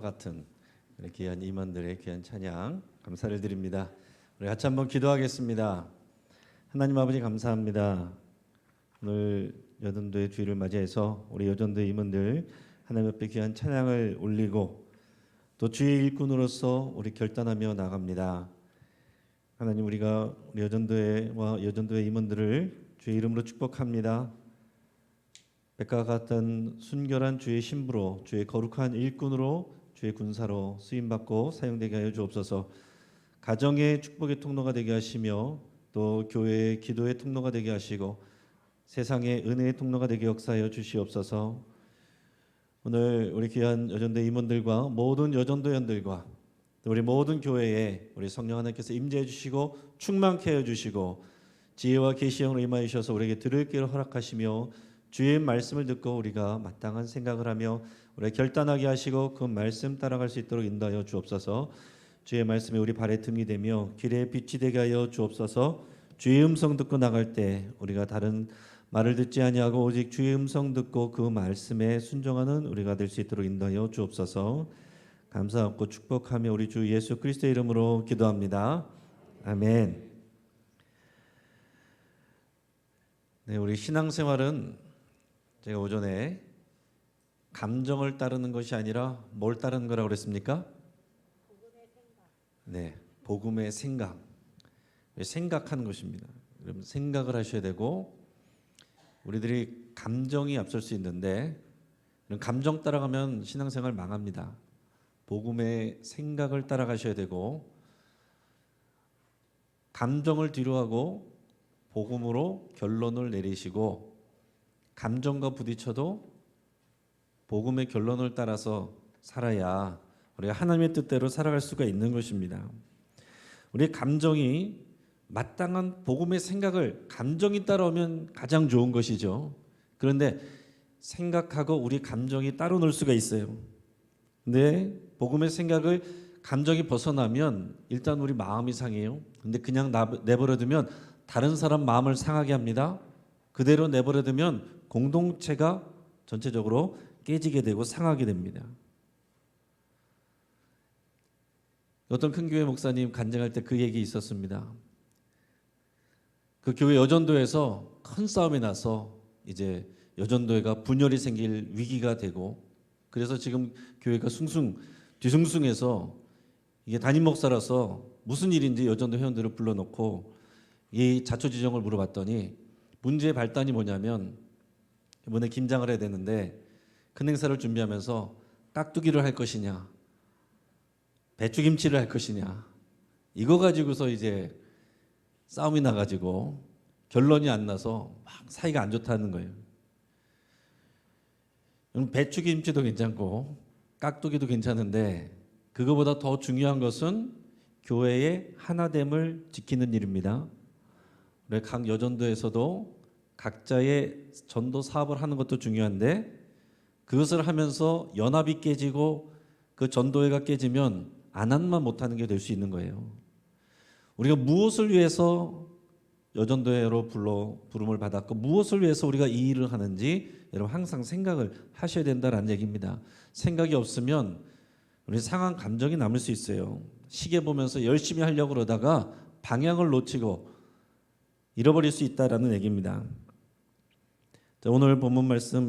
같은 귀한 임원들의 귀한 찬양 감사를 드립니다. 우리 같이 한번 기도하겠습니다. 하나님 아버지 감사합니다. 오늘 여전도의 주일을 맞이해서 우리 여전도 임원들 하나님 앞에 귀한 찬양을 올리고 또 주의 일꾼으로서 우리 결단하며 나갑니다. 하나님 우리가 우리 여전도의 임원들을 주의 이름으로 축복합니다. 백과 같은 순결한 주의 신부로 주의 거룩한 일꾼으로 주의 군사로 쓰임받고 사용되게 하여 주옵소서. 가정의 축복의 통로가 되게 하시며 또 교회의 기도의 통로가 되게 하시고 세상의 은혜의 통로가 되게 역사하여 주시옵소서. 오늘 우리 귀한 여전도 임원들과 모든 여전도연들과 우리 모든 교회에 우리 성령 하나님께서 임재해 주시고 충만케 하여 주시고 지혜와 계시형으로 임하여 주셔서 우리에게 들을 길을 허락하시며 주의 말씀을 듣고 우리가 마땅한 생각을 하며 우리가 결단하게 하시고 그 말씀 따라갈 수 있도록 인도하여 주옵소서. 주의 말씀이 우리 발의 등이 되며 길의 빛이 되게 하여 주옵소서. 주의 음성 듣고 나갈 때 우리가 다른 말을 듣지 아니하고 오직 주의 음성 듣고 그 말씀에 순종하는 우리가 될 수 있도록 인도하여 주옵소서. 감사하고 축복하며 우리 주 예수 그리스도의 이름으로 기도합니다. 아멘. 네, 우리 신앙생활은 제가 오전에 감정을 따르는 것이 아니라 뭘 따르는 거라고 그랬습니까? 복음의 생각. 네, 복음의 생각. 생각하는 것입니다. 여러분 생각을 하셔야 되고 우리들이 감정이 앞설 수 있는데 감정 따라가면 신앙생활 망합니다. 복음의 생각을 따라가셔야 되고 감정을 뒤로 하고 복음으로 결론을 내리시고 감정과 부딪혀도 복음의 결론을 따라서 살아야 우리가 하나님의 뜻대로 살아갈 수가 있는 것입니다. 우리의 감정이 마땅한 복음의 생각을 감정이 따라오면 가장 좋은 것이죠. 그런데 생각하고 우리 감정이 따로 놀 수가 있어요. 근데 복음의 생각을 감정이 벗어나면 일단 우리 마음이 상해요. 근데 그냥 내버려두면 다른 사람 마음을 상하게 합니다. 그대로 내버려두면 공동체가 전체적으로 깨지게 되고 상하게 됩니다. 어떤 큰 교회 목사님 간증할 때 그 얘기 있었습니다. 그 교회 여전도에서 큰 싸움이 나서 이제 여전도회가 분열이 생길 위기가 되고 그래서 지금 교회가 뒤숭숭해서 이게 담임 목사라서 무슨 일인지 여전도 회원들을 불러놓고 이 자초지종을 물어봤더니 문제의 발단이 뭐냐면 이번에 김장을 해야 되는데 큰 행사를 준비하면서 깍두기를 할 것이냐 배추김치를 할 것이냐 이거 가지고서 이제 싸움이 나가지고 결론이 안 나서 막 사이가 안 좋다는 거예요. 배추김치도 괜찮고 깍두기도 괜찮은데 그거보다 더 중요한 것은 교회의 하나됨을 지키는 일입니다. 우리 각 여전도에서도 각자의 전도 사업을 하는 것도 중요한데 그것을 하면서 연합이 깨지고 그 전도회가 깨지면 안한만 못하는 게 될 수 있는 거예요. 우리가 무엇을 위해서 여전도회로 부름을 받았고 무엇을 위해서 우리가 이 일을 하는지 여러분 항상 생각을 하셔야 된다는 얘기입니다. 생각이 없으면 우리 상한 감정이 남을 수 있어요. 시계 보면서 열심히 하려고 그러다가 방향을 놓치고 잃어버릴 수 있다라는 얘기입니다. 자, 오늘 본문 말씀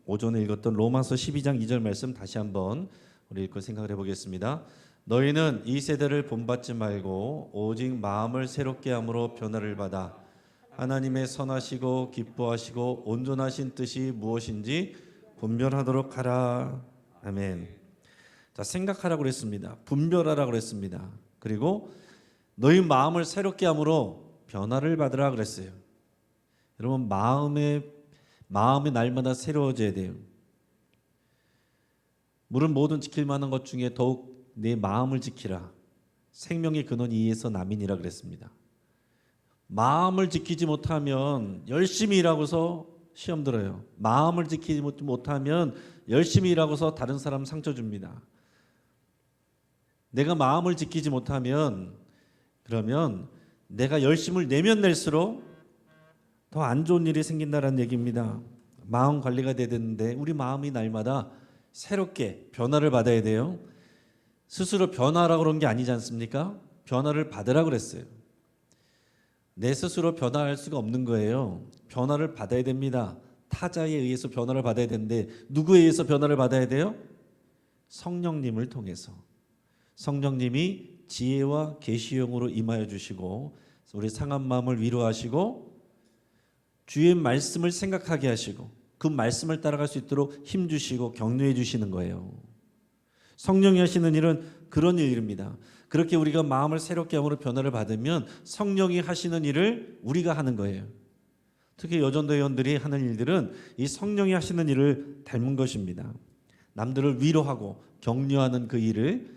오전에 읽었던 로마서 12장 2절 말씀 다시 한번 우리 읽고 생각을 해보겠습니다. 너희는 이 세대를 본받지 말고 오직 마음을 새롭게 함으로 변화를 받아 하나님의 선하시고 기뻐하시고 온전하신 뜻이 무엇인지 분별하도록 하라. 아멘. 자, 생각하라고 그랬습니다. 분별하라고 그랬습니다. 그리고 너희 마음을 새롭게 함으로 변화를 받으라 그랬어요. 여러분 마음이 날마다 새로워져야 돼요. 물은 모든 지킬 만한 것 중에 더욱 내 마음을 지키라. 생명의 근원이 이에서 남이니라 그랬습니다. 마음을 지키지 못하면 열심히 일하고서 시험 들어요. 마음을 지키지 못하면 열심히 일하고서 다른 사람 상처 줍니다. 내가 마음을 지키지 못하면 그러면 내가 열심을 내면 낼수록 더 안 좋은 일이 생긴다는 얘기입니다. 마음 관리가 돼야 되는데 우리 마음이 날마다 새롭게 변화를 받아야 돼요. 스스로 변화하라고 그런 게 아니지 않습니까? 변화를 받으라고 그랬어요. 내 스스로 변화할 수가 없는 거예요. 변화를 받아야 됩니다. 타자에 의해서 변화를 받아야 되는데 누구에 의해서 변화를 받아야 돼요? 성령님을 통해서. 성령님이 지혜와 계시형으로 임하여 주시고 우리 상한 마음을 위로하시고 주의 말씀을 생각하게 하시고 그 말씀을 따라갈 수 있도록 힘 주시고 격려해 주시는 거예요. 성령이 하시는 일은 그런 일입니다. 그렇게 우리가 마음을 새롭게 함으로 변화를 받으면 성령이 하시는 일을 우리가 하는 거예요. 특히 여전도 회원들이 하는 일들은 이 성령이 하시는 일을 닮은 것입니다. 남들을 위로하고 격려하는 그 일을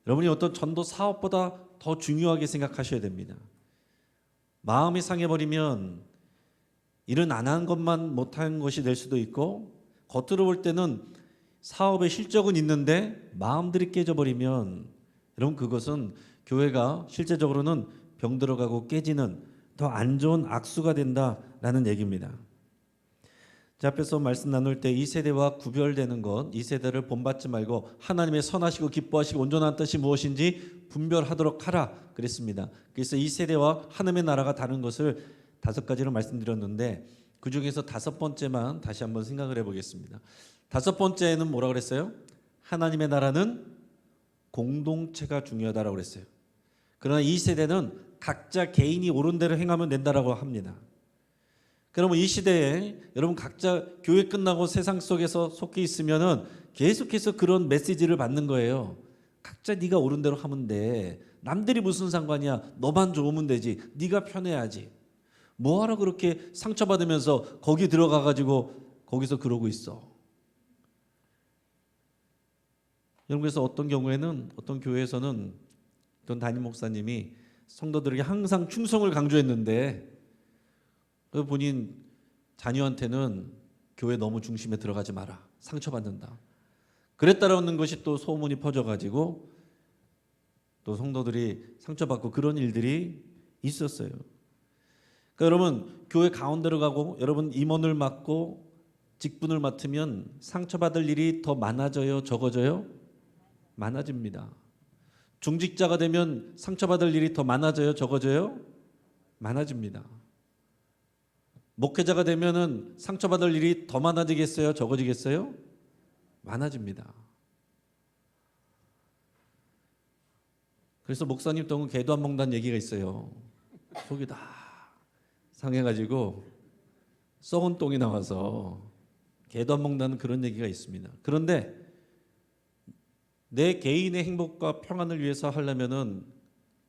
여러분이 어떤 전도 사업보다 더 중요하게 생각하셔야 됩니다. 마음이 상해버리면 일은 안 한 것만 못한 것이 될 수도 있고 겉으로 볼 때는 사업의 실적은 있는데 마음들이 깨져버리면 여러분 그것은 교회가 실제적으로는 병들어가고 깨지는 더 안 좋은 악수가 된다라는 얘기입니다. 자, 앞에서 말씀 나눌 때 이 세대와 구별되는 것, 이 세대를 본받지 말고 하나님의 선하시고 기뻐하시고 온전한 뜻이 무엇인지 분별하도록 하라 그랬습니다. 그래서 이 세대와 하나님의 나라가 다른 것을 5가지로 말씀드렸는데 그 중에서 5번째만 다시 한번 생각을 해보겠습니다. 5번째는 뭐라고 그랬어요? 하나님의 나라는 공동체가 중요하다라고 그랬어요. 그러나 이 세대는 각자 개인이 옳은 대로 행하면 된다라고 합니다. 그러면 이 시대에 여러분 각자 교회 끝나고 세상 속에서 속해 있으면은 계속해서 그런 메시지를 받는 거예요. 각자 네가 옳은 대로 하면 돼. 남들이 무슨 상관이야. 너만 좋으면 되지. 네가 편해야지. 뭐하러 그렇게 상처받으면서 거기 들어가가지고 거기서 그러고 있어. 여러분 그래서 어떤 경우에는 어떤 교회에서는 어떤 담임 목사님이 성도들에게 항상 충성을 강조했는데 그 본인 자녀한테는 교회 너무 중심에 들어가지 마라. 상처받는다. 그랬다라는 것이 또 소문이 퍼져가지고 또 성도들이 상처받고 그런 일들이 있었어요. 그러니까 여러분 교회 가운데로 가고 여러분 임원을 맡고 직분을 맡으면 상처받을 일이 더 많아져요? 적어져요? 많아집니다. 중직자가 되면 상처받을 일이 더 많아져요? 적어져요? 많아집니다. 목회자가 되면은 상처받을 일이 더 많아지겠어요? 적어지겠어요? 많아집니다. 그래서 목사님 똥은 개도 안 먹는다는 얘기가 있어요. 속이 다 상해가지고 썩은 똥이 나와서 개도 안 먹는다는 그런 얘기가 있습니다. 그런데 내 개인의 행복과 평안을 위해서 하려면은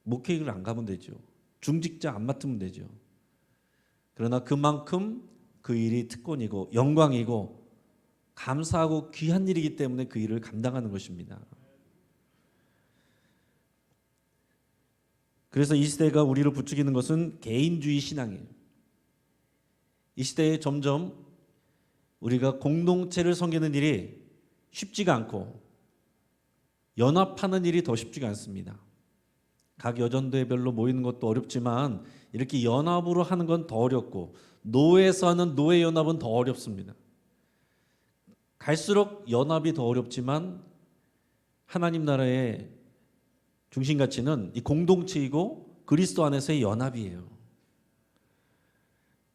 목회를 안 가면 되죠. 중직자 안 맡으면 되죠. 그러나 그만큼 그 일이 특권이고 영광이고 감사하고 귀한 일이기 때문에 그 일을 감당하는 것입니다. 그래서 이 시대가 우리를 부추기는 것은 개인주의 신앙이에요. 이 시대에 점점 우리가 공동체를 섬기는 일이 쉽지가 않고 연합하는 일이 더 쉽지가 않습니다. 각 여전도회별로 모이는 것도 어렵지만 이렇게 연합으로 하는 건 더 어렵고 노회에서 하는 노회 연합은 더 어렵습니다. 갈수록 연합이 더 어렵지만 하나님 나라의 중심 가치는 이 공동체이고 그리스도 안에서의 연합이에요.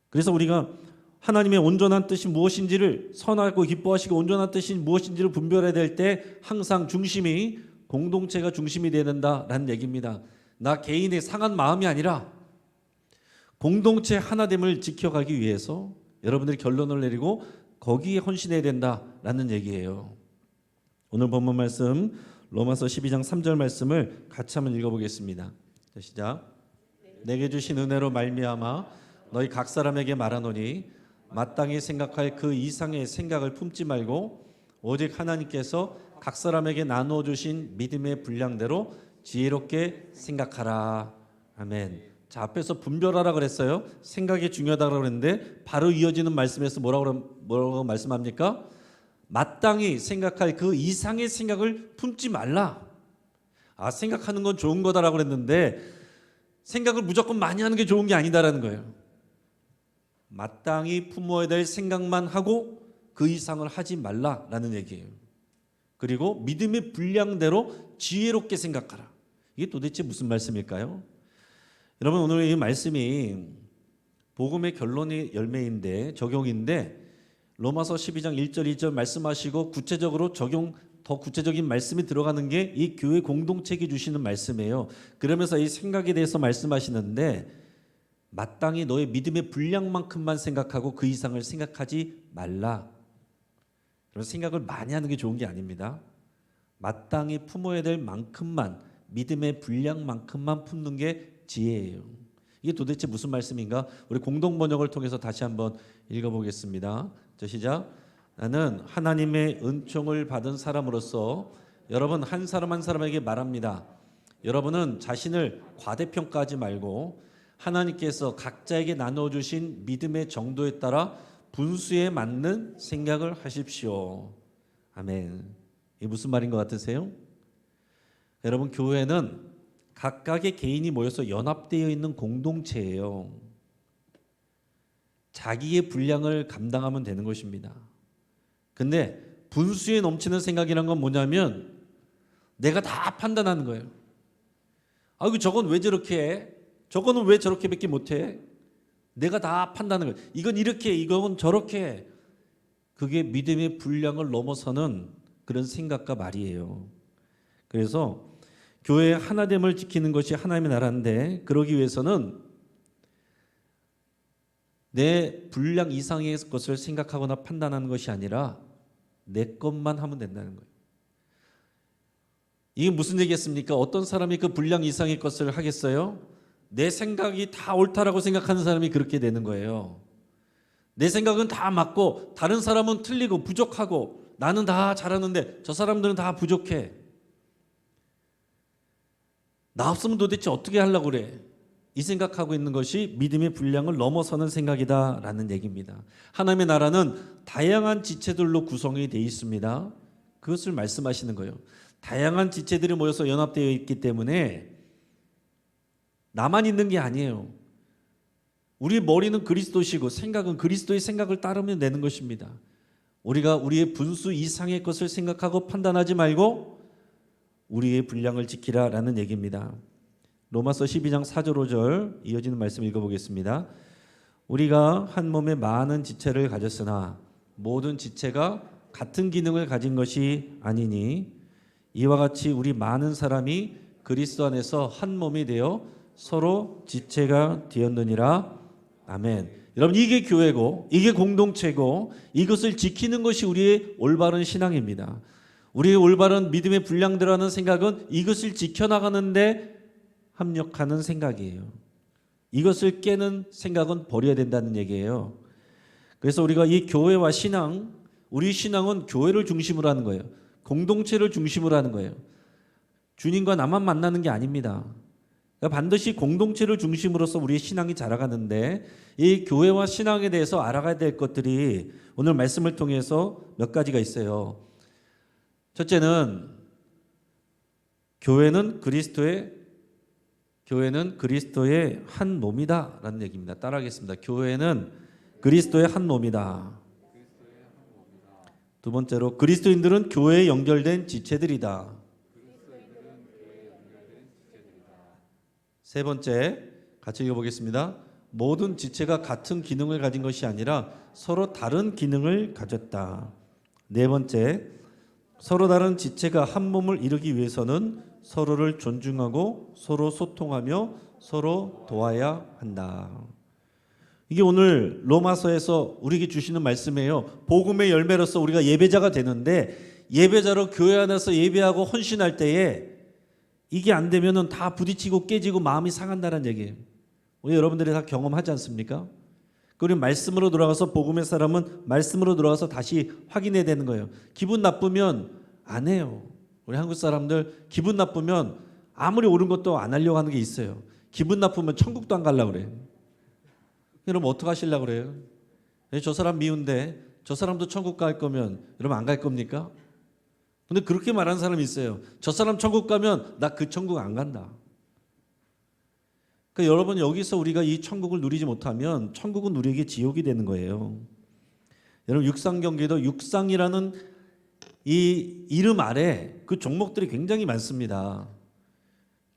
그래서 우리가 하나님의 온전한 뜻이 무엇인지를 선하고 기뻐하시고 온전한 뜻이 무엇인지를 분별해야 될 때 항상 중심이 공동체가 중심이 되어야 된다라는 얘기입니다. 나 개인의 상한 마음이 아니라 공동체 하나됨을 지켜가기 위해서 여러분들이 결론을 내리고 거기에 헌신해야 된다라는 얘기예요. 오늘 본문 말씀 로마서 12장 3절 말씀을 같이 한번 읽어보겠습니다. 자, 시작. 내게 주신 은혜로 말미암아 너희 각 사람에게 말하노니 마땅히 생각할 그 이상의 생각을 품지 말고 오직 하나님께서 각 사람에게 나누어 주신 믿음의 분량대로 지혜롭게 생각하라. 아멘. 자, 앞에서 분별하라 그랬어요. 생각이 중요하다고 그랬는데 바로 이어지는 말씀에서 뭐라고 말씀합니까? 마땅히 생각할 그 이상의 생각을 품지 말라. 아, 생각하는 건 좋은 거다라고 그랬는데 생각을 무조건 많이 하는 게 좋은 게 아니다라는 거예요. 마땅히 품어야 될 생각만 하고 그 이상을 하지 말라라는 얘기예요. 그리고 믿음의 분량대로 지혜롭게 생각하라. 이게 도대체 무슨 말씀일까요? 여러분, 오늘 이 말씀이 복음의 결론이 열매인데, 적용인데, 로마서 12장 1절 2절 말씀하시고 구체적으로 더 구체적인 말씀이 들어가는 게 이 교회 공동체에 주시는 말씀이에요. 그러면서 이 생각에 대해서 말씀하시는데, 마땅히 너의 믿음의 분량만큼만 생각하고 그 이상을 생각하지 말라. 그런 생각을 많이 하는 게 좋은 게 아닙니다. 마땅히 품어야 될 만큼만, 믿음의 분량만큼만 품는 게 지혜예요. 이게 도대체 무슨 말씀인가? 우리 공동 번역을 통해서 다시 한번 읽어보겠습니다. 자, 시작. 나는 하나님의 은총을 받은 사람으로서 여러분 한 사람 한 사람에게 말합니다. 여러분은 자신을 과대평가하지 말고 하나님께서 각자에게 나눠주신 믿음의 정도에 따라 분수에 맞는 생각을 하십시오. 아멘. 이게 무슨 말인 것 같으세요? 여러분, 교회는 각각의 개인이 모여서 연합되어 있는 공동체예요. 자기의 분량을 감당하면 되는 것입니다. 근데 분수에 넘치는 생각이란 건 뭐냐면 내가 다 판단하는 거예요. 아이고, 저건 왜 저렇게 해? 저거는 왜 저렇게밖에 못해? 내가 다 판단하는 거예요. 이건 이렇게, 이건 저렇게 해. 그게 믿음의 분량을 넘어서는 그런 생각과 말이에요. 그래서 교회의 하나됨을 지키는 것이 하나님의 나라인데, 그러기 위해서는 내 분량 이상의 것을 생각하거나 판단하는 것이 아니라 내 것만 하면 된다는 거예요. 이게 무슨 얘기겠습니까? 어떤 사람이 그 분량 이상의 것을 하겠어요? 내 생각이 다 옳다라고 생각하는 사람이 그렇게 되는 거예요. 내 생각은 다 맞고 다른 사람은 틀리고 부족하고 나는 다 잘하는데 저 사람들은 다 부족해. 나 없으면 도대체 어떻게 하려고 그래? 이 생각하고 있는 것이 믿음의 분량을 넘어서는 생각이다라는 얘기입니다. 하나님의 나라는 다양한 지체들로 구성이 되어 있습니다. 그것을 말씀하시는 거예요. 다양한 지체들이 모여서 연합되어 있기 때문에 나만 있는 게 아니에요. 우리 머리는 그리스도시고 생각은 그리스도의 생각을 따르면 되는 것입니다. 우리가 우리의 분수 이상의 것을 생각하고 판단하지 말고 우리의 분량을 지키라라는 얘기입니다. 로마서 12장 4절 5절 이어지는 말씀 읽어보겠습니다. 우리가 한 몸에 많은 지체를 가졌으나 모든 지체가 같은 기능을 가진 것이 아니니 이와 같이 우리 많은 사람이 그리스도 안에서 한 몸이 되어 서로 지체가 되었느니라. 아멘. 여러분, 이게 교회고 이게 공동체고 이것을 지키는 것이 우리의 올바른 신앙입니다. 우리의 올바른 믿음의 분량대로 하는 생각은 이것을 지켜나가는데 합력하는 생각이에요. 이것을 깨는 생각은 버려야 된다는 얘기예요. 그래서 우리가 이 교회와 신앙, 우리 신앙은 교회를 중심으로 하는 거예요. 공동체를 중심으로 하는 거예요. 주님과 나만 만나는 게 아닙니다. 그러니까 반드시 공동체를 중심으로서 우리의 신앙이 자라가는데 이 교회와 신앙에 대해서 알아가야 될 것들이 오늘 말씀을 통해서 몇 가지가 있어요. 첫째는 교회는 그리스도의 한 몸이다라는 얘기입니다. 따라하겠습니다. 교회는 그리스도의 한 몸이다. 두 번째로 그리스도인들은 교회에 연결된 지체들이다. 세 번째, 같이 읽어보겠습니다. 모든 지체가 같은 기능을 가진 것이 아니라 서로 다른 기능을 가졌다. 네 번째, 서로 다른 지체가 한 몸을 이루기 위해서는 서로를 존중하고 서로 소통하며 서로 도와야 한다. 이게 오늘 로마서에서 우리에게 주시는 말씀이에요. 복음의 열매로서 우리가 예배자가 되는데 예배자로 교회 안에서 예배하고 헌신할 때에 이게 안 되면은 다 부딪히고 깨지고 마음이 상한다는 얘기예요. 우리 여러분들이 다 경험하지 않습니까? 그리고 말씀으로 돌아가서 복음의 사람은 말씀으로 돌아가서 다시 확인해야 되는 거예요. 기분 나쁘면 안 해요. 우리 한국 사람들 기분 나쁘면 아무리 옳은 것도 안 하려고 하는 게 있어요. 기분 나쁘면 천국도 안 가려고 그래요. 여러분 어떻게 하시려고 그래요? 저 사람 미운데 저 사람도 천국 갈 거면 여러분 안 갈 겁니까? 근데 그렇게 말하는 사람이 있어요. 저 사람 천국 가면 나 그 천국 안 간다. 그러니까 여러분 여기서 우리가 이 천국을 누리지 못하면 천국은 우리에게 지옥이 되는 거예요. 여러분 육상 경기도 육상이라는 이 이름 아래 그 종목들이 굉장히 많습니다.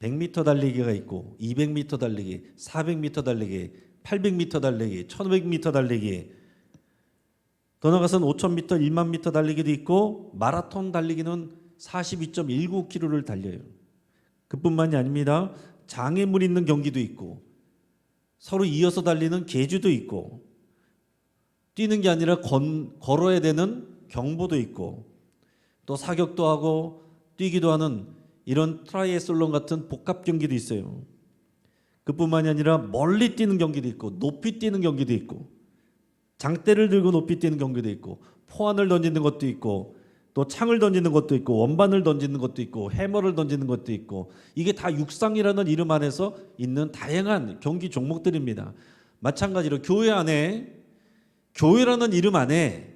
100m 달리기가 있고 200m 달리기, 400m 달리기, 800m 달리기, 1500m 달리기, 더 나아가서는 5000m, 10000m 달리기도 있고 마라톤 달리기는 42.19km를 달려요. 그뿐만이 아닙니다. 장애물 있는 경기도 있고 서로 이어서 달리는 계주도 있고 뛰는 게 아니라 걸어야 되는 경보도 있고 또 사격도 하고 뛰기도 하는 이런 트라이애슬론 같은 복합 경기도 있어요. 그뿐만이 아니라 멀리 뛰는 경기도 있고 높이 뛰는 경기도 있고 장대를 들고 높이 뛰는 경기도 있고 포환을 던지는 것도 있고 또 창을 던지는 것도 있고 원반을 던지는 것도 있고 해머를 던지는 것도 있고 이게 다 육상이라는 이름 안에서 있는 다양한 경기 종목들입니다. 마찬가지로 교회 안에 교회라는 이름 안에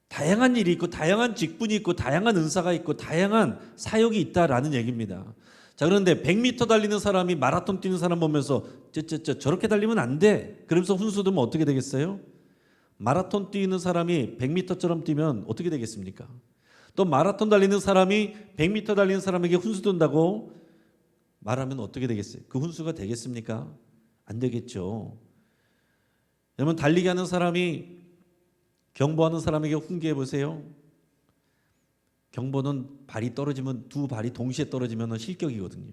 다양한 일이 있고 다양한 직분이 있고 다양한 은사가 있고 다양한 사역이 있다라는 얘기입니다. 자, 그런데 100m 달리는 사람이 마라톤 뛰는 사람 보면서 저렇게 달리면 안 돼. 그러면서 훈수 두면 어떻게 되겠어요? 마라톤 뛰는 사람이 100m처럼 뛰면 어떻게 되겠습니까? 또 마라톤 달리는 사람이 100m 달리는 사람에게 훈수 둔다고 말하면 어떻게 되겠어요? 그 훈수가 되겠습니까? 안 되겠죠. 여러분 달리기 하는 사람이 경보하는 사람에게 훈계해 보세요. 경보는 발이 떨어지면 두 발이 동시에 떨어지면 실격이거든요.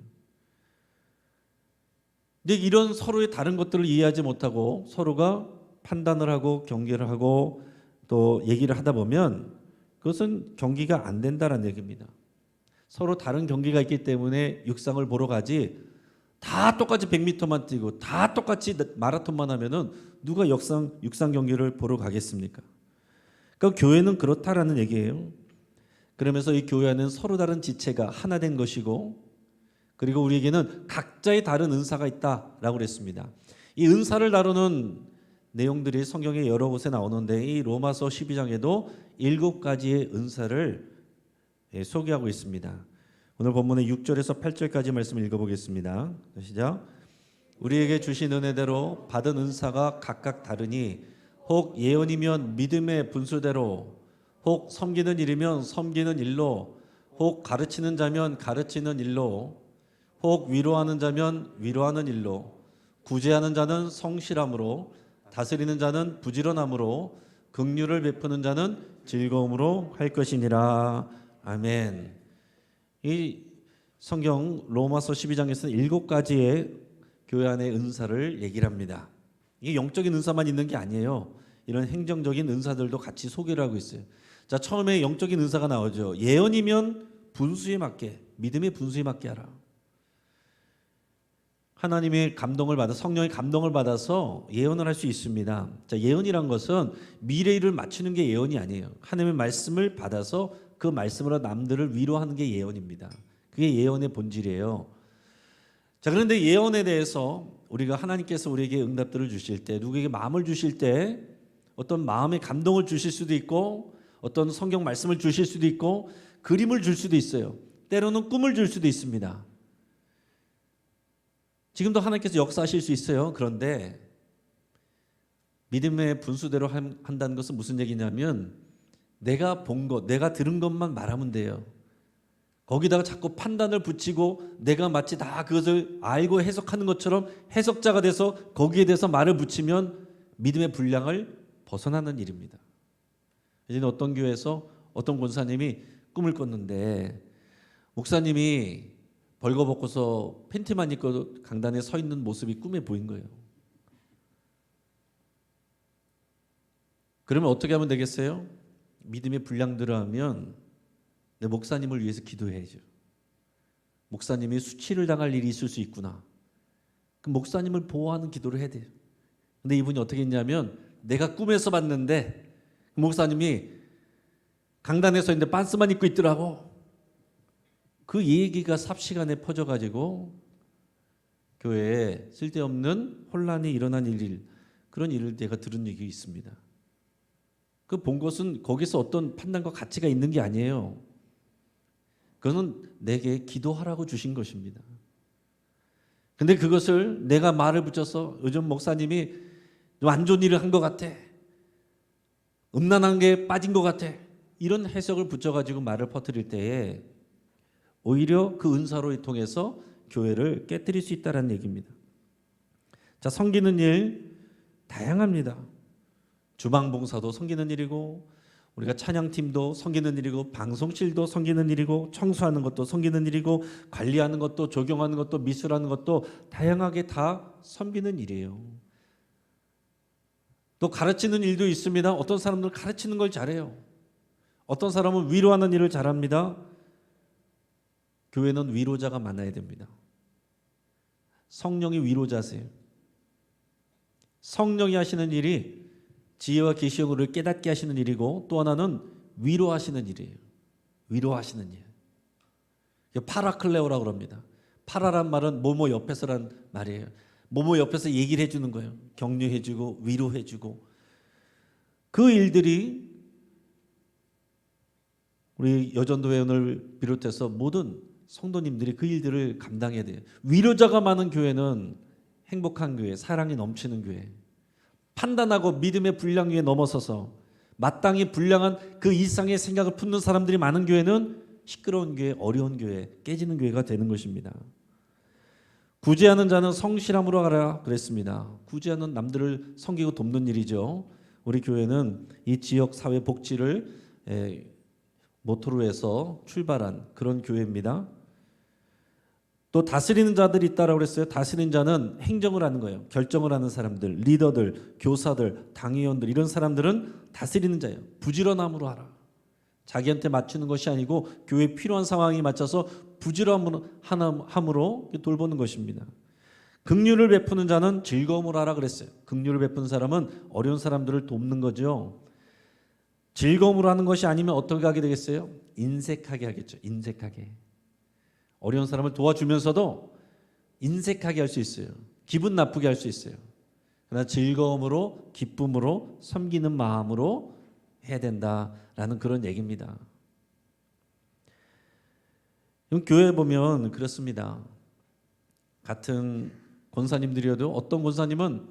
근데 이런 서로의 다른 것들을 이해하지 못하고 서로가 판단을 하고 경계를 하고 또 얘기를 하다 보면 그것은 경기가 안 된다는 얘기입니다. 서로 다른 경기가 있기 때문에 육상을 보러 가지 다 똑같이 100m만 뛰고 다 똑같이 마라톤만 하면은 누가 육상 경기를 보러 가겠습니까? 그러니까 교회는 그렇다라는 얘기예요. 그러면서 이 교회 안에는 서로 다른 지체가 하나 된 것이고 그리고 우리에게는 각자의 다른 은사가 있다라고 그랬습니다. 이 은사를 다루는 내용들이 성경에 여러 곳에 나오는데 이 로마서 12장에도 7가지의 은사를 소개하고 있습니다. 오늘 본문의 6절에서 8절까지 말씀 읽어보겠습니다. 시작. 우리에게 주신 은혜대로 받은 은사가 각각 다르니 혹 예언이면 믿음의 분수대로 혹 섬기는 일이면 섬기는 일로 혹 가르치는 자면 가르치는 일로 혹 위로하는 자면 위로하는 일로 구제하는 자는 성실함으로 다스리는 자는 부지런함으로 긍휼을 베푸는 자는 즐거움으로 할 것이니라. 아멘. 이 성경 로마서 12장에서는 7가지의 교회 안의 은사를 얘기를 합니다. 이게 영적인 은사만 있는 게 아니에요. 이런 행정적인 은사들도 같이 소개를 하고 있어요. 자, 처음에 영적인 은사가 나오죠. 예언이면 분수에 맞게, 믿음의 분수에 맞게 하라. 하나님의 감동을 받아 성령의 감동을 받아서 예언을 할 수 있습니다. 자, 예언이란 것은 미래를 맞추는 게 예언이 아니에요. 하나님의 말씀을 받아서 그 말씀으로 남들을 위로하는 게 예언입니다. 그게 예언의 본질이에요. 자, 그런데 예언에 대해서 우리가 하나님께서 우리에게 응답들을 주실 때, 누구에게 마음을 주실 때 어떤 마음의 감동을 주실 수도 있고 어떤 성경 말씀을 주실 수도 있고 그림을 줄 수도 있어요. 때로는 꿈을 줄 수도 있습니다. 지금도 하나님께서 역사하실 수 있어요. 그런데 믿음의 분수대로 한다는 것은 무슨 얘기냐면 내가 본 것, 내가 들은 것만 말하면 돼요. 거기다가 자꾸 판단을 붙이고 내가 마치 다 그것을 알고 해석하는 것처럼 해석자가 돼서 거기에 대해서 말을 붙이면 믿음의 분량을 벗어나는 일입니다. 이제 어떤 교회에서 어떤 권사님이 꿈을 꿨는데 목사님이 벌거벗고서 팬티만 입고 강단에 서 있는 모습이 꿈에 보인 거예요. 그러면 어떻게 하면 되겠어요? 믿음의 분량대로 하면 내 목사님을 위해서 기도해야죠. 목사님이 수치를 당할 일이 있을 수 있구나. 그 목사님을 보호하는 기도를 해야 돼요. 근데 이분이 어떻게 했냐면 내가 꿈에서 봤는데 목사님이 강단에 서 있는데 반스만 입고 있더라고. 그 얘기가 삽시간에 퍼져가지고 교회에 쓸데없는 혼란이 일어난 그런 일을 내가 들은 얘기 있습니다. 그 본 것은 거기서 어떤 판단과 가치가 있는 게 아니에요. 그것은 내게 기도하라고 주신 것입니다. 근데 그것을 내가 말을 붙여서 요즘 목사님이 좀 안 좋은 일을 한 것 같아. 음란한 게 빠진 것 같아. 이런 해석을 붙여가지고 말을 퍼뜨릴 때에 오히려 그 은사로 통해서 교회를 깨뜨릴 수 있다는 얘기입니다. 자, 섬기는 일 다양합니다. 주방봉사도 섬기는 일이고, 우리가 찬양팀도 섬기는 일이고, 방송실도 섬기는 일이고, 청소하는 것도 섬기는 일이고, 관리하는 것도, 조경하는 것도, 미술하는 것도 다양하게 다 섬기는 일이에요. 또 가르치는 일도 있습니다. 어떤 사람들은 가르치는 걸 잘해요. 어떤 사람은 위로하는 일을 잘합니다. 교회는 위로자가 많아야 됩니다. 성령이 위로자세요. 성령이 하시는 일이 지혜와 계시형을 깨닫게 하시는 일이고, 또 하나는 위로하시는 일이에요. 위로하시는 일. 파라클레오라고 합니다. 파라란 말은 뭐뭐 옆에서란 말이에요. 뭐뭐 옆에서 얘기를 해주는 거예요. 격려해주고 위로해주고. 그 일들이 우리 여전도회원을 비롯해서 모든 성도님들이 그 일들을 감당해야 돼요. 위로자가 많은 교회는 행복한 교회, 사랑이 넘치는 교회. 판단하고 믿음의 분량 위에 넘어서서 마땅히 분량한 그 이상의 생각을 품는 사람들이 많은 교회는 시끄러운 교회, 어려운 교회, 깨지는 교회가 되는 것입니다. 구제하는 자는 성실함으로 하라 그랬습니다. 구제하는 남들을 섬기고 돕는 일이죠. 우리 교회는 이 지역 사회 복지를 모토로 해서 출발한 그런 교회입니다. 또 다스리는 자들이 있다라고 그랬어요. 다스리는 자는 행정을 하는 거예요. 결정을 하는 사람들, 리더들, 교사들, 당의원들, 이런 사람들은 다스리는 자예요. 부지런함으로 하라. 자기한테 맞추는 것이 아니고 교회에 필요한 상황에 맞춰서 부지런함으로 돌보는 것입니다. 긍휼을 베푸는 자는 즐거움으로 하라 그랬어요. 긍휼을 베푸는 사람은 어려운 사람들을 돕는 거죠. 즐거움으로 하는 것이 아니면 어떻게 하게 되겠어요? 인색하게 하겠죠. 인색하게. 어려운 사람을 도와주면서도 인색하게 할 수 있어요. 기분 나쁘게 할 수 있어요. 그러나 즐거움으로, 기쁨으로, 섬기는 마음으로 해야 된다라는 그런 얘기입니다. 교회에 보면 그렇습니다. 같은 권사님들이어도 어떤 권사님은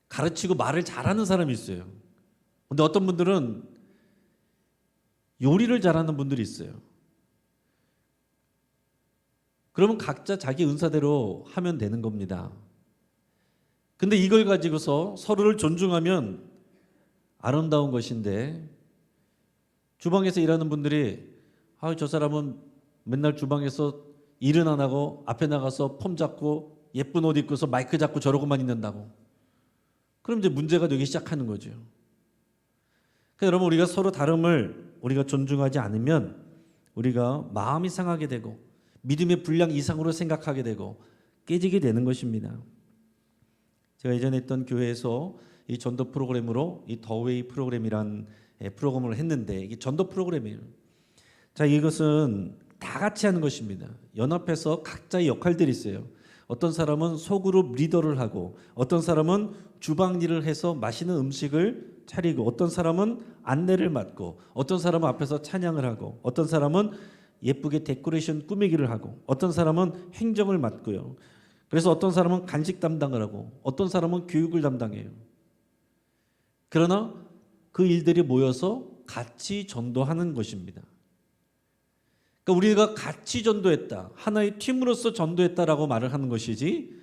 가르치고 말을 잘하는 사람이 있어요. 근데 어떤 분들은 요리를 잘하는 분들이 있어요. 그러면 각자 자기 은사대로 하면 되는 겁니다. 근데 이걸 가지고서 서로를 존중하면 아름다운 것인데, 주방에서 일하는 분들이 저 사람은 맨날 주방에서 일은 안 하고 앞에 나가서 폼 잡고 예쁜 옷 입고서 마이크 잡고 저러고만 있는다고. 그럼 이제 문제가 되기 시작하는 거죠. 그러니까 여러분, 우리가 서로 다름을 우리가 존중하지 않으면 우리가 마음이 상하게 되고 믿음의 분량 이상으로 생각하게 되고 깨지게 되는 것입니다. 제가 예전에 했던 교회에서 이 전도 프로그램으로 이 더웨이 프로그램이란 프로그램을 했는데, 이게 전도 프로그램이에요. 자, 이것은 다 같이 하는 것입니다. 연합해서 각자의 역할들이 있어요. 어떤 사람은 소그룹 리더를 하고, 어떤 사람은 주방 일을 해서 맛있는 음식을 차리고, 어떤 사람은 안내를 맡고, 어떤 사람은 앞에서 찬양을 하고, 어떤 사람은 예쁘게 데코레이션 꾸미기를 하고, 어떤 사람은 행정을 맡고요. 그래서 어떤 사람은 간식 담당을 하고, 어떤 사람은 교육을 담당해요. 그러나 그 일들이 모여서 같이 전도하는 것입니다. 그러니까 우리가 같이 전도했다, 하나의 팀으로서 전도했다라고 말을 하는 것이지,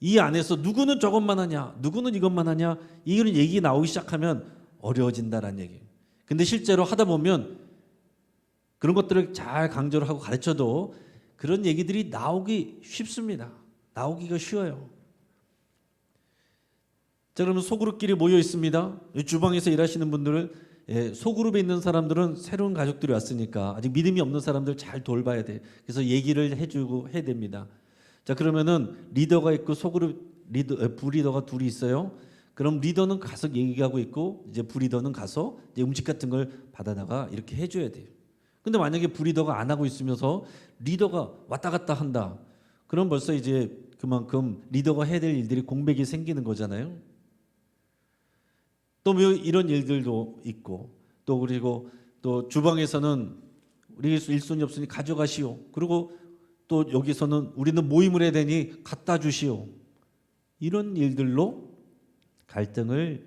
이 안에서 누구는 저것만 하냐, 누구는 이것만 하냐, 이런 얘기 나오기 시작하면 어려워진다라는 얘기예요. 근데 실제로 하다 보면 그런 것들을 잘 강조를 하고 가르쳐도 그런 얘기들이 나오기 쉽습니다. 나오기가 쉬워요. 자, 그러면 소그룹끼리 모여 있습니다. 주방에서 일하시는 분들은, 소그룹에 있는 사람들은 새로운 가족들이 왔으니까 아직 믿음이 없는 사람들 잘 돌봐야 돼. 그래서 얘기를 해주고 해야 됩니다. 자, 그러면은 리더가 있고 소그룹 부리더가 둘이 있어요. 그럼 리더는 가서 얘기하고 있고, 이제 부리더는 가서 이제 음식 같은 걸 받아다가 이렇게 해줘야 돼요. 근데 만약에 부리더가 안 하고 있으면서 리더가 왔다 갔다 한다, 그럼 벌써 이제 그만큼 리더가 해야 될 일들이 공백이 생기는 거잖아요. 또 이런 일들도 있고, 또 그리고 또 주방에서는 우리 일손이 없으니 가져가시오. 그리고 또 여기서는 우리는 모임을 해야 되니 갖다 주시오. 이런 일들로 갈등을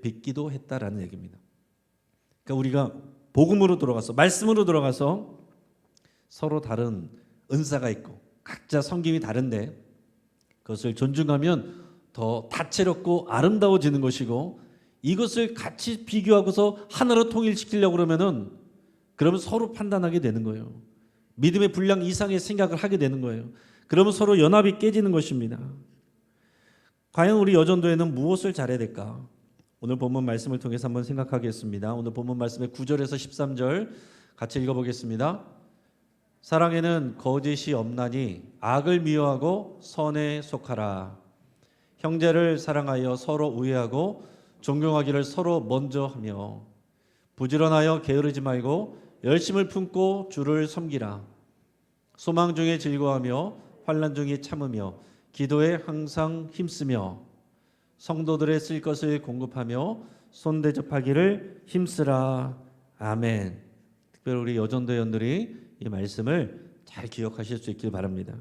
빚기도 했다라는 얘기입니다. 그러니까 우리가 복음으로 들어가서 말씀으로 들어가서 서로 다른 은사가 있고 각자 섬김이 다른데 그것을 존중하면 더 다채롭고 아름다워지는 것이고 이것을 같이 비교하고서 하나로 통일시키려고 그러면 서로 판단하게 되는 거예요. 믿음의 분량 이상의 생각을 하게 되는 거예요. 그러면 서로 연합이 깨지는 것입니다. 과연 우리 여전도에는 무엇을 잘해야 될까? 오늘 본문 말씀을 통해서 한번 생각하겠습니다. 오늘 본문 말씀의 9절에서 13절 같이 읽어보겠습니다. 사랑에는 거짓이 없나니 악을 미워하고 선에 속하라. 형제를 사랑하여 서로 우애하고 존경하기를 서로 먼저 하며 부지런하여 게으르지 말고 열심을 품고 주를 섬기라. 소망 중에 즐거워하며 환난 중에 참으며 기도에 항상 힘쓰며 성도들의 쓸 것을 공급하며 손대접하기를 힘쓰라. 아멘. 특별히 우리 여전도연들이 이 말씀을 잘 기억하실 수 있길 바랍니다.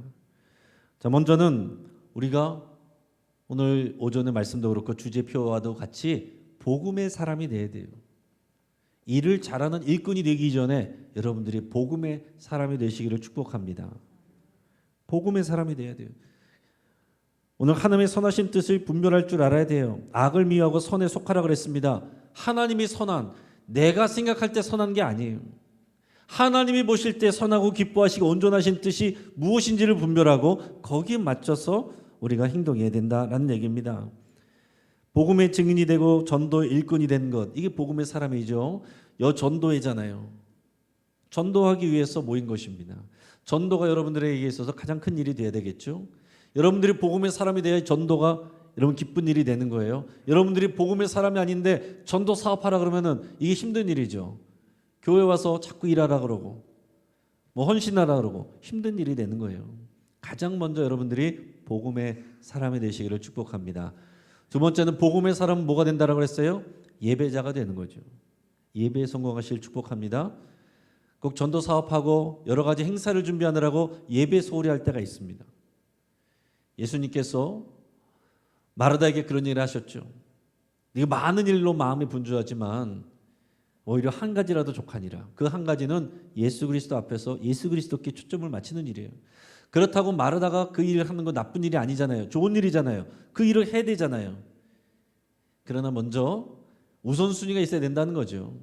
자, 먼저는 우리가 오늘 오전의 말씀도 그렇고 주제표와도 같이 복음의 사람이 돼야 돼요. 일을 잘하는 일꾼이 되기 전에 여러분들이 복음의 사람이 되시기를 축복합니다. 복음의 사람이 돼야 돼요. 오늘 하나님의 선하신 뜻을 분별할 줄 알아야 돼요. 악을 미워하고 선에 속하라 그랬습니다. 하나님이 선한, 내가 생각할 때 선한 게 아니에요. 하나님이 보실 때 선하고 기뻐하시고 온전하신 뜻이 무엇인지를 분별하고 거기에 맞춰서 우리가 행동해야 된다라는 얘기입니다. 복음의 증인이 되고 전도의 일꾼이 된 것, 이게 복음의 사람이죠. 여전도회잖아요. 전도하기 위해서 모인 것입니다. 전도가 여러분들에게 있어서 가장 큰 일이 돼야 되겠죠. 여러분들이 복음의 사람이 돼야 전도가 여러분 기쁜 일이 되는 거예요. 여러분들이 복음의 사람이 아닌데 전도 사업하라 그러면은 이게 힘든 일이죠. 교회 와서 자꾸 일하라 그러고 뭐 헌신하라 그러고 힘든 일이 되는 거예요. 가장 먼저 여러분들이 복음의 사람이 되시기를 축복합니다. 두 번째는 복음의 사람은 뭐가 된다라고 했어요? 예배자가 되는 거죠. 예배에 성공하시길 축복합니다. 꼭 전도 사업하고 여러 가지 행사를 준비하느라고 예배 소홀히 할 때가 있습니다. 예수님께서 마르다에게 그런 얘기를 하셨죠. 네가 많은 일로 마음이 분주하지만 오히려 한 가지라도 족하니라. 그 한 가지는 예수 그리스도 앞에서 예수 그리스도께 초점을 맞추는 일이에요. 그렇다고 마르다가 그 일을 하는 거 나쁜 일이 아니잖아요. 좋은 일이잖아요. 그 일을 해야 되잖아요. 그러나 먼저 우선순위가 있어야 된다는 거죠.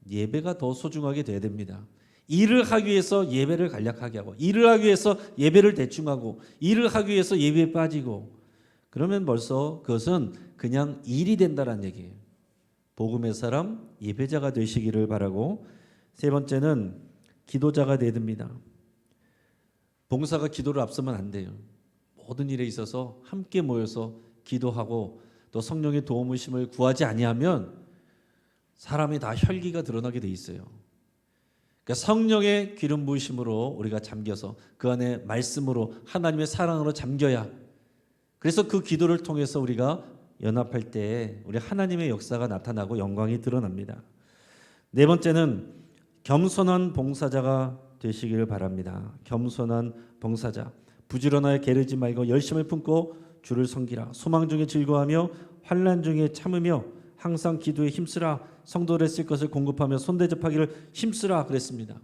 예배가 더 소중하게 돼야 됩니다. 일을 하기 위해서 예배를 간략하게 하고 일을 하기 위해서 예배를 대충 하고 일을 하기 위해서 예배에 빠지고 그러면 벌써 그것은 그냥 일이 된다는 얘기예요. 복음의 사람, 예배자가 되시기를 바라고 세 번째는 기도자가 되어야 됩니다. 봉사가 기도를 앞서면 안 돼요. 모든 일에 있어서 함께 모여서 기도하고 또 성령의 도움의심을 구하지 아니하면 사람이 다 혈기가 드러나게 돼 있어요. 그러니까 성령의 기름 부으심으로 우리가 잠겨서 그 안에 말씀으로 하나님의 사랑으로 잠겨야 그래서 그 기도를 통해서 우리가 연합할 때 우리 하나님의 역사가 나타나고 영광이 드러납니다. 네 번째는 겸손한 봉사자가 되시기를 바랍니다. 겸손한 봉사자. 부지런하여 게으르지 말고 열심을 품고 주를 섬기라. 소망 중에 즐거워하며 환난 중에 참으며 항상 기도에 힘쓰라. 성도들의 쓸 것을 공급하며 손대접하기를 힘쓰라 그랬습니다.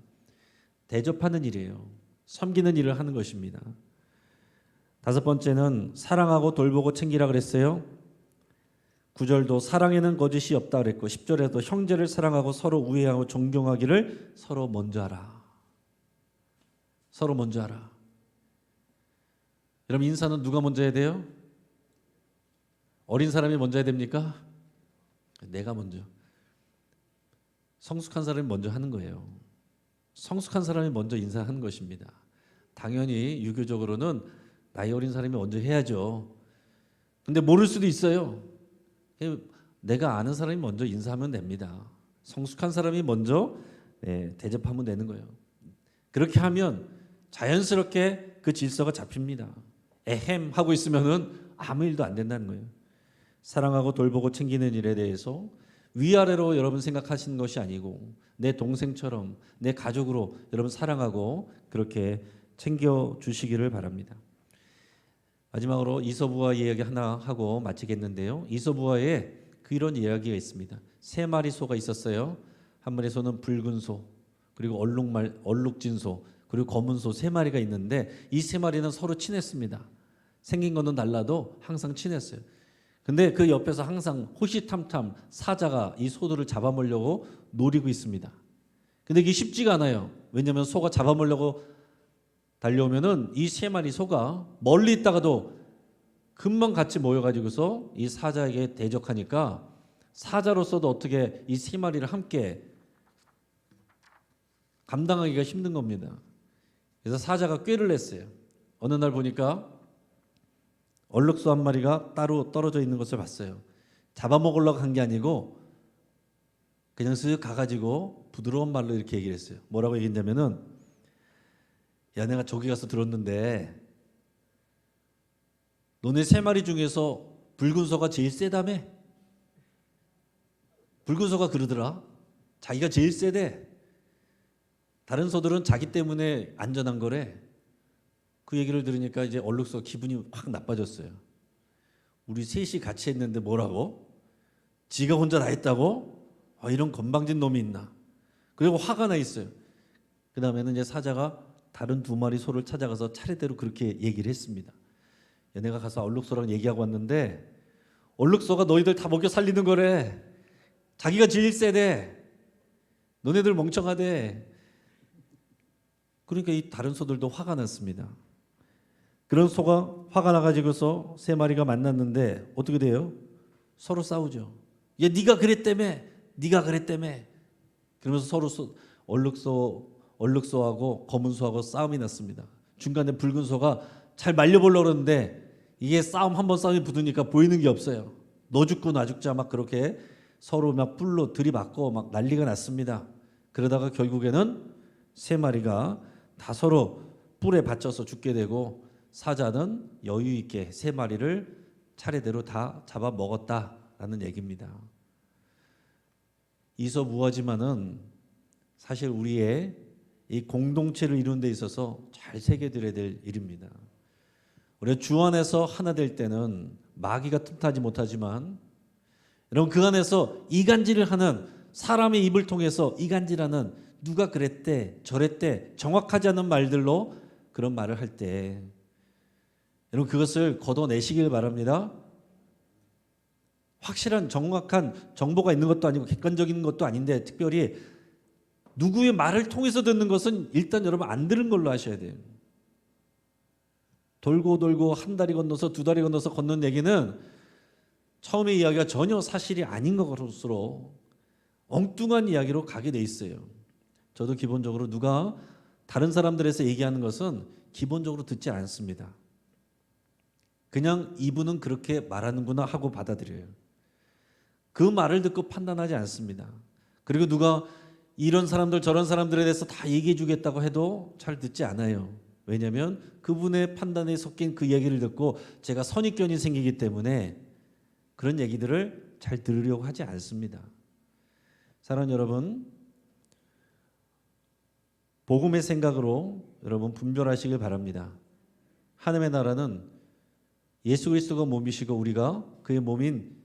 대접하는 일이에요. 섬기는 일을 하는 것입니다. 다섯 번째는 사랑하고 돌보고 챙기라 그랬어요. 9절도 사랑에는 거짓이 없다 그랬고 10절에도 형제를 사랑하고 서로 우애하고 존경하기를 서로 먼저 하라. 서로 먼저 하라. 여러분 인사는 누가 먼저 해야 돼요? 어린 사람이 먼저 해야 됩니까? 내가 먼저. 성숙한 사람이 먼저 하는 거예요. 성숙한 사람이 먼저 인사하는 것입니다. 당연히 유교적으로는 나이 어린 사람이 먼저 해야죠. 근데 모를 수도 있어요. 내가 아는 사람이 먼저 인사하면 됩니다. 성숙한 사람이 먼저 대접하면 되는 거예요. 그렇게 하면 자연스럽게 그 질서가 잡힙니다. 에헴 하고 있으면은 아무 일도 안 된다는 거예요. 사랑하고 돌보고 챙기는 일에 대해서 위아래로 여러분 생각하시는 것이 아니고 내 동생처럼 내 가족으로 여러분 사랑하고 그렇게 챙겨 주시기를 바랍니다. 마지막으로 이소부화 이야기 하나 하고 마치겠는데요. 이소부화에 이런 이야기가 있습니다. 3마리 소가 있었어요. 한 마리 소는 붉은 소, 그리고 얼룩진 소, 그리고 검은 소 세 마리가 있는데 이 세 마리는 서로 친했습니다. 생긴 거는 달라도 항상 친했어요. 근데 그 옆에서 항상 호시탐탐 사자가 이 소들을 잡아먹으려고 노리고 있습니다. 근데 이게 쉽지가 않아요. 왜냐하면 소가 잡아먹으려고 달려오면은 이 세 마리 소가 멀리 있다가도 금방 같이 모여가지고서 이 사자에게 대적하니까 사자로서도 어떻게 이 세 마리를 함께 감당하기가 힘든 겁니다. 그래서 사자가 꾀를 냈어요. 어느 날 보니까 얼룩소 한 마리가 따로 떨어져 있는 것을 봤어요. 잡아먹으려고 한 게 아니고 그냥 쓱 가가지고 부드러운 말로 이렇게 얘기를 했어요. 뭐라고 얘기했냐면은, 야, 내가 저기 가서 들었는데 너네 세 마리 중에서 붉은 소가 제일 세다며? 붉은 소가 그러더라. 자기가 제일 세대. 다른 소들은 자기 때문에 안전한 거래. 그 얘기를 들으니까 이제 얼룩소 기분이 확 나빠졌어요. 우리 셋이 같이 했는데 뭐라고? 지가 혼자 다 했다고? 이런 건방진 놈이 있나? 그리고 화가 나 있어요. 그 다음에는 이제 사자가 다른 두 마리 소를 찾아가서 차례대로 그렇게 얘기를 했습니다. 얘네가 가서 얼룩소랑 얘기하고 왔는데 얼룩소가 너희들 다 먹여 살리는 거래. 자기가 제일 세대. 너네들 멍청하대. 그러니까 이 다른 소들도 화가 났습니다. 그런 소가 화가 나가지고서 세 마리가 만났는데 어떻게 돼요? 서로 싸우죠. 얘 네가 그랬다며, 네가 그랬다며. 그러면서 서로 얼룩소하고 검은 소하고 싸움이 났습니다. 중간에 붉은 소가 잘 말려보려고 그러는데 이게 한번 싸움이 붙으니까 보이는 게 없어요. 너 죽고 나 죽자 막 그렇게 서로 막 뿔로 들이받고 막 난리가 났습니다. 그러다가 결국에는 세 마리가 다 서로 뿔에 받쳐서 죽게 되고 사자는 여유 있게 세 마리를 차례대로 다 잡아 먹었다라는 얘기입니다. 이서무하지만은 사실 우리의 이 공동체를 이루는 데 있어서 잘 새겨들어야 될 일입니다. 우리가 주 안에서 하나 될 때는 마귀가 틈타지 못하지만 여러분 그 안에서 이간질을 하는 사람의 입을 통해서 이간질하는 누가 그랬대 저랬대 정확하지 않은 말들로 그런 말을 할 때 여러분 그것을 걷어내시길 바랍니다. 확실한 정확한 정보가 있는 것도 아니고 객관적인 것도 아닌데 특별히 누구의 말을 통해서 듣는 것은 일단 여러분 안 들은 걸로 하셔야 돼요. 돌고 돌고 한 다리 건너서 두 다리 건너서 걷는 얘기는 처음의 이야기가 전혀 사실이 아닌 것으로 엉뚱한 이야기로 가게 돼 있어요. 저도 기본적으로 누가 다른 사람들에서 얘기하는 것은 기본적으로 듣지 않습니다. 그냥 이분은 그렇게 말하는구나 하고 받아들여요. 그 말을 듣고 판단하지 않습니다. 그리고 누가 이런 사람들 저런 사람들에 대해서 다 얘기해 주겠다고 해도 잘 듣지 않아요. 왜냐하면 그분의 판단에 섞인 그 얘기를 듣고 제가 선입견이 생기기 때문에 그런 얘기들을 잘 들으려고 하지 않습니다. 사랑하는 여러분, 복음의 생각으로 여러분 분별하시길 바랍니다. 하나님의 나라는 예수 그리스도가 몸이시고 우리가 그의 몸인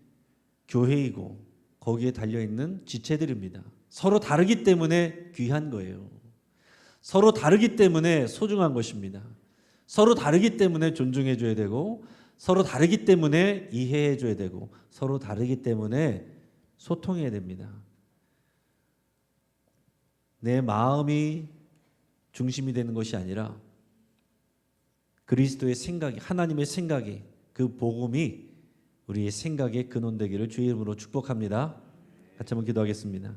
교회이고 거기에 달려있는 지체들입니다. 서로 다르기 때문에 귀한 거예요. 서로 다르기 때문에 소중한 것입니다. 서로 다르기 때문에 존중해 줘야 되고 서로 다르기 때문에 이해해 줘야 되고 서로 다르기 때문에 소통해야 됩니다. 내 마음이 중심이 되는 것이 아니라 그리스도의 생각이 하나님의 생각이 그 복음이 우리의 생각의 근원되기를 주의 이름으로 축복합니다. 같이 한번 기도하겠습니다.